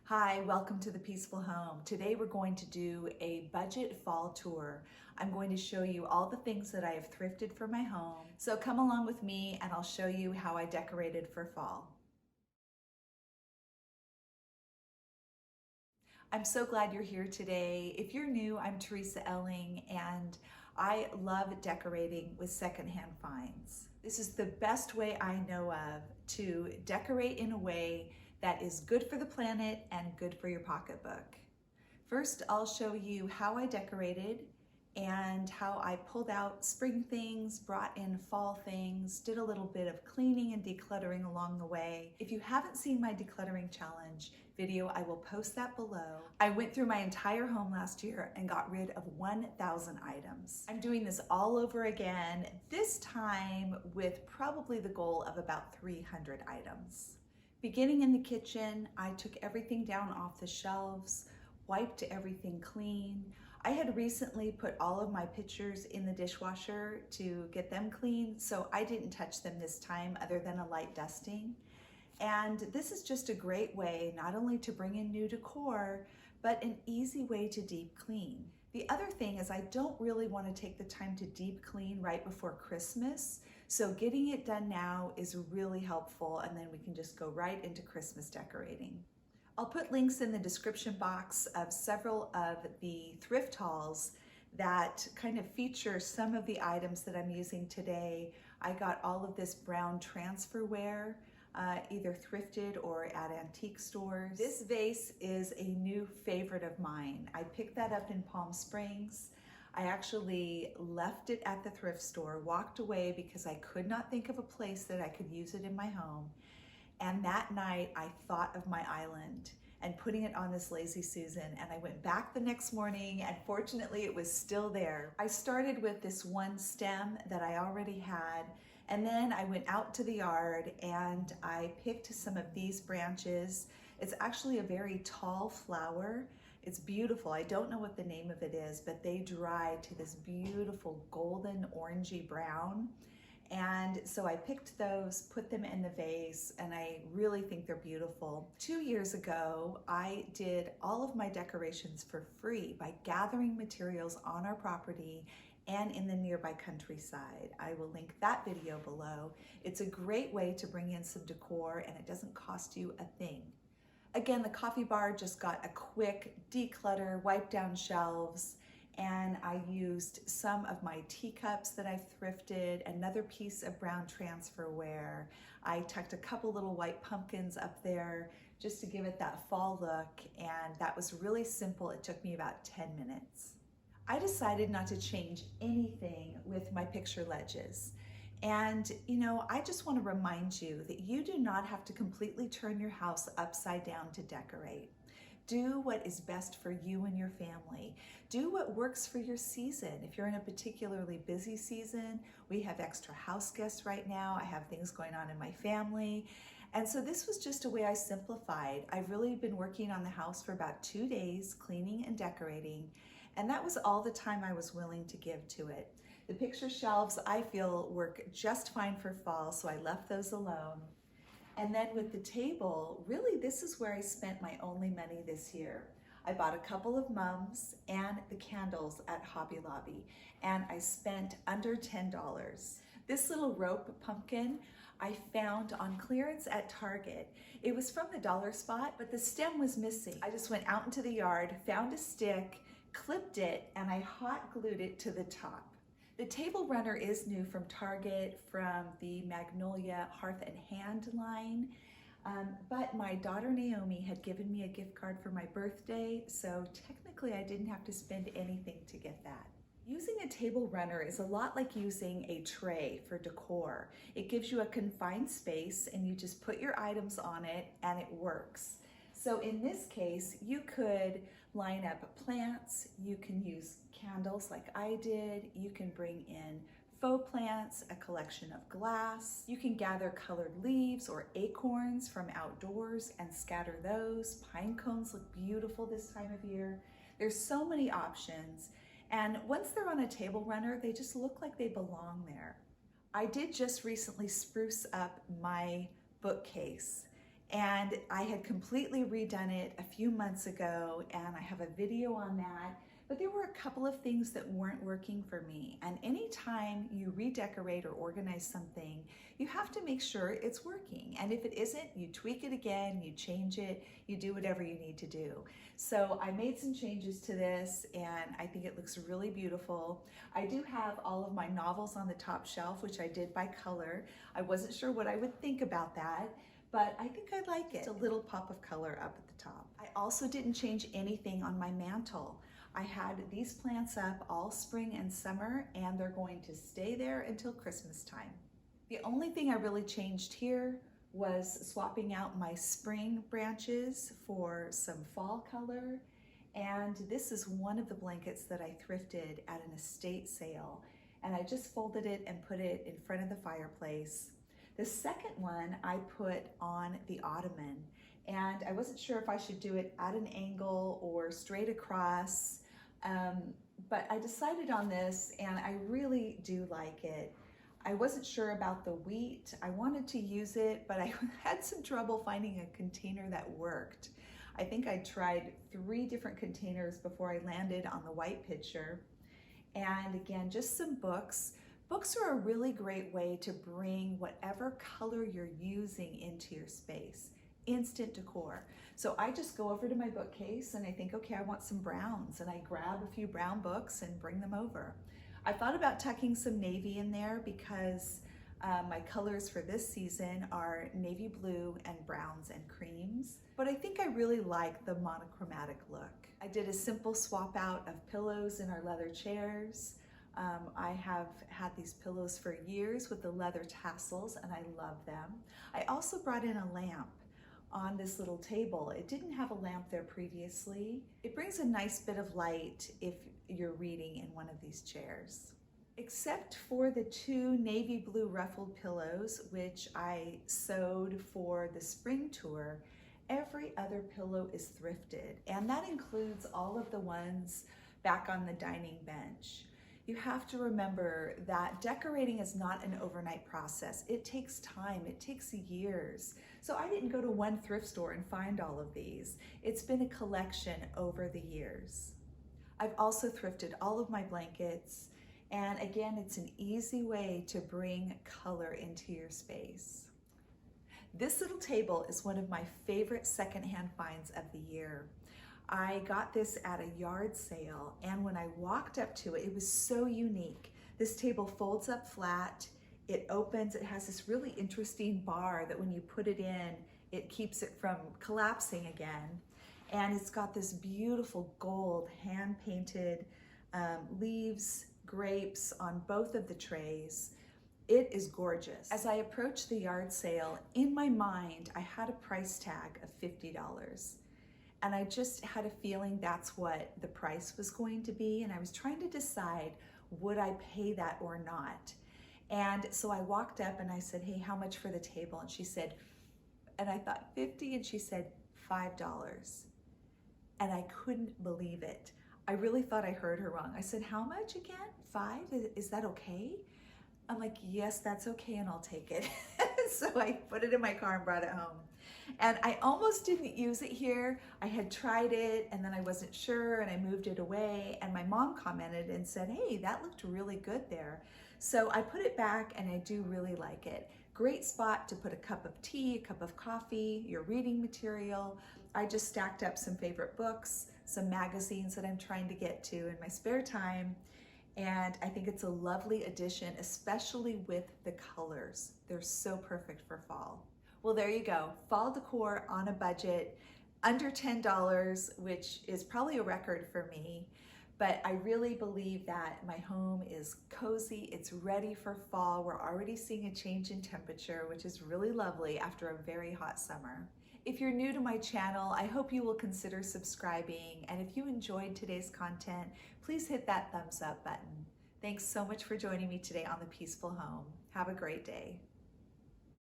Hi, welcome to the Peaceful Home. Today we're going to do a budget fall tour. I'm going to show you all the things that I have thrifted for my home. So come along with me and I'll show you how I decorated for fall. I'm so glad you're here today. If you're new, I'm Teresa Elling and I love decorating with secondhand finds. This is the best way I know of to decorate in a way that is good for the planet and good for your pocketbook. First, I'll show you how I decorated and how I pulled out spring things, brought in fall things, did a little bit of cleaning and decluttering along the way. If you haven't seen my decluttering challenge video, I will post that below. I went through my entire home last year and got rid of 1,000 items. I'm doing this all over again, this time with probably the goal of about 300 items. Beginning in the kitchen, I took everything down off the shelves, wiped everything clean. I had recently put all of my pictures in the dishwasher to get them clean, so I didn't touch them this time other than a light dusting. And this is just a great way not only to bring in new decor, but an easy way to deep clean. The other thing is I don't really want to take the time to deep clean right before Christmas. So getting it done now is really helpful, and then we can just go right into Christmas decorating. I'll put links in the description box of several of the thrift hauls that kind of feature some of the items that I'm using today. I got all of this brown transferware, either thrifted or at antique stores. This vase is a new favorite of mine. I picked that up in Palm Springs. I actually left it at the thrift store, walked away because I could not think of a place that I could use it in my home. And that night I thought of my island and putting it on this lazy Susan, and I went back the next morning and fortunately it was still there. I started with this one stem that I already had, and then I went out to the yard and I picked some of these branches. It's actually a very tall flower. It's beautiful. I don't know what the name of it is, but they dry to this beautiful golden orangey brown. And so I picked those, put them in the vase, and I really think they're beautiful. 2 years ago, I did all of my decorations for free by gathering materials on our property and in the nearby countryside. I will link that video below. It's a great way to bring in some decor and it doesn't cost you a thing. Again, the coffee bar just got a quick declutter, wipe down shelves, and I used some of my teacups that I've thrifted, another piece of brown transferware. I tucked a couple little white pumpkins up there just to give it that fall look, and that was really simple. It took me about 10 minutes. I decided not to change anything with my picture ledges. And I just want to remind you that you do not have to completely turn your house upside down to decorate. Do what is best for you and your family. Do what works for your season. If you're in a particularly busy season, we have extra house guests right now. I have things going on in my family. And so this was just a way I simplified. I've really been working on the house for about 2 days, cleaning and decorating. And that was all the time I was willing to give to it. The picture shelves, I feel, work just fine for fall, so I left those alone. And then with the table, really this is where I spent my only money this year. I bought a couple of mums and the candles at Hobby Lobby, and I spent under $10. This little rope pumpkin I found on clearance at Target. It was from the dollar spot, but the stem was missing. I just went out into the yard, found a stick, clipped it, and I hot glued it to the top. The table runner is new from Target, from the Magnolia Hearth and Hand line, but my daughter Naomi had given me a gift card for my birthday, so technically I didn't have to spend anything to get that. Using a table runner is a lot like using a tray for decor. It gives you a confined space and you just put your items on it and it works. So in this case, you could line up plants, you can use candles like I did, you can bring in faux plants, a collection of glass, you can gather colored leaves or acorns from outdoors and scatter those. Pine cones look beautiful this time of year. There's so many options, and once they're on a table runner, they just look like they belong there. I did just recently spruce up my bookcase, And I had completely redone it a few months ago, and I have a video on that. But there were a couple of things that weren't working for me. And anytime you redecorate or organize something, you have to make sure it's working. And if it isn't, you tweak it again, you change it, you do whatever you need to do. So I made some changes to this, and I think it looks really beautiful. I do have all of my novels on the top shelf, which I did by color. I wasn't sure what I would think about that, but I think I like it. It's a little pop of color up at the top. I also didn't change anything on my mantle. I had these plants up all spring and summer, and they're going to stay there until Christmas time. The only thing I really changed here was swapping out my spring branches for some fall color. And this is one of the blankets that I thrifted at an estate sale. And I just folded it and put it in front of the fireplace. The second one I put on the ottoman, and I wasn't sure if I should do it at an angle or straight across, but I decided on this, and I really do like it. I wasn't sure about the wheat. I wanted to use it, but I had some trouble finding a container that worked. I think I tried 3 different containers before I landed on the white picture. And again, just some books. Books are a really great way to bring whatever color you're using into your space. Instant decor. So I just go over to my bookcase and I think, okay, I want some browns, and I grab a few brown books and bring them over. I thought about tucking some navy in there because my colors for this season are navy blue and browns and creams, but I think I really like the monochromatic look. I did a simple swap out of pillows in our leather chairs. I have had these pillows for years with the leather tassels, and I love them. I also brought in a lamp on this little table. It didn't have a lamp there previously. It brings a nice bit of light if you're reading in one of these chairs. Except for the 2 navy blue ruffled pillows, which I sewed for the spring tour, every other pillow is thrifted, and that includes all of the ones back on the dining bench. You have to remember that decorating is not an overnight process. It takes time, it takes years. So I didn't go to one thrift store and find all of these. It's been a collection over the years. I've also thrifted all of my blankets, and again, it's an easy way to bring color into your space. This little table is one of my favorite secondhand finds of the year. I got this at a yard sale, and when I walked up to it, it was so unique. This table folds up flat, it opens, it has this really interesting bar that when you put it in, it keeps it from collapsing again. And it's got this beautiful gold hand-painted leaves, grapes on both of the trays. It is gorgeous. As I approached the yard sale, in my mind, I had a price tag of $50. And I just had a feeling that's what the price was going to be. And I was trying to decide, would I pay that or not? And so I walked up and I said, hey, how much for the table? And she said, and I thought 50, and she said $5. And I couldn't believe it. I really thought I heard her wrong. I said, how much again? 5? Is that okay? I'm like, yes, that's okay, and I'll take it. So I put it in my car and brought it home. And I almost didn't use it here. I had tried it, and then I wasn't sure, and I moved it away, and my mom commented and said, hey, that looked really good there. So I put it back, and I do really like it. Great spot to put a cup of tea, a cup of coffee, your reading material. I just stacked up some favorite books, some magazines that I'm trying to get to in my spare time. And I think it's a lovely addition, especially with the colors. They're so perfect for fall. Well, there you go. Fall decor on a budget, under $10, which is probably a record for me. But I really believe that my home is cozy, it's ready for fall. We're already seeing a change in temperature, which is really lovely after a very hot summer. If you're new to my channel, I hope you will consider subscribing. And if you enjoyed today's content, please hit that thumbs up button. Thanks so much for joining me today on The Peaceful Home. Have a great day.